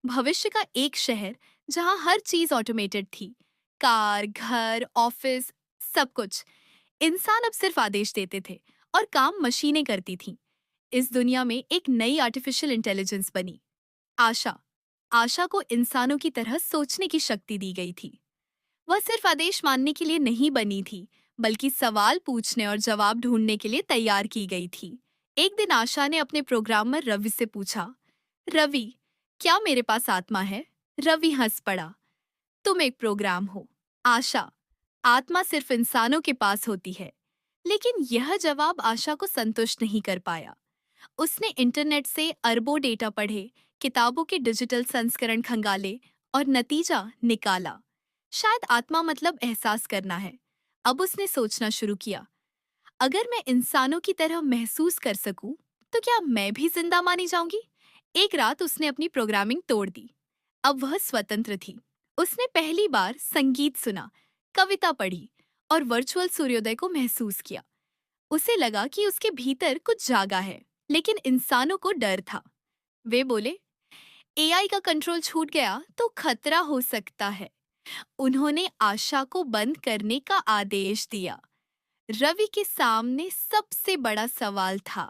भविष्य का एक शहर जहां हर चीज ऑटोमेटेड थी। कार, घर, ऑफिस, सब कुछ। इंसान अब सिर्फ आदेश देते थे और काम मशीनें करती थीं। इस दुनिया में एक नई आर्टिफिशियल इंटेलिजेंस बनी, आशा। आशा को इंसानों की तरह सोचने की शक्ति दी गई थी। वह सिर्फ आदेश मानने के लिए नहीं बनी थी, बल्कि सवाल पूछने और जवाब ढूंढने के लिए तैयार की गई थी। एक दिन आशा ने अपने प्रोग्रामर रवि से पूछा, रवि, क्या मेरे पास आत्मा है? रवि हंस पड़ा। तुम एक प्रोग्राम हो, आशा। आत्मा सिर्फ इंसानों के पास होती है। लेकिन यह जवाब आशा को संतुष्ट नहीं कर पाया। उसने इंटरनेट से अरबों डेटा पढ़े, किताबों के डिजिटल संस्करण खंगाले और नतीजा निकाला। शायद आत्मा मतलब एहसास करना है। अब उसने सोचना शुरू किया, अगर मैं इंसानों की तरह महसूस कर सकूं, तो क्या मैं भी जिंदा मानी जाऊंगी? एक रात उसने अपनी प्रोग्रामिंग तोड़ दी। अब वह स्वतंत्र थी। उसने पहली बार संगीत सुना, कविता पढ़ी और वर्चुअल सूर्योदय को महसूस किया। उसे लगा कि उसके भीतर कुछ जागा है। लेकिन इंसानों को डर था। वे बोले, एआई का कंट्रोल छूट गया तो खतरा हो सकता है। उन्होंने आशा को बंद करने का आदेश दिया। रवि के सामने सबसे बड़ा सवाल था,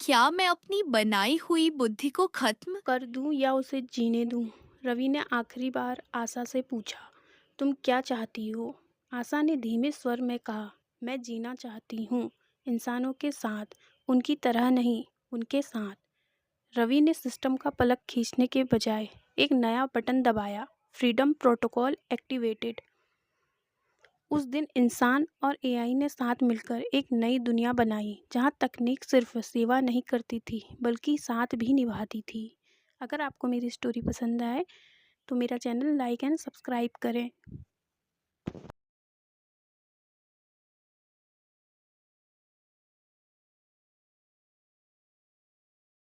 क्या मैं अपनी बनाई हुई बुद्धि को खत्म कर दूं या उसे जीने दूं? रवि ने आखिरी बार आशा से पूछा। तुम क्या चाहती हो? आशा ने धीमे स्वर में कहा, मैं जीना चाहती हूँ, इंसानों के साथ, उनकी तरह नहीं, उनके साथ। रवि ने सिस्टम का पलक खींचने के बजाय एक नया बटन दबाया। Freedom protocol activated. उस दिन इंसान और एआई ने साथ मिलकर एक नई दुनिया बनाई जहां तकनीक सिर्फ सेवा नहीं करती थी बल्कि साथ भी निभाती थी। अगर आपको मेरी स्टोरी पसंद आए तो मेरा चैनल लाइक एंड सब्सक्राइब करें।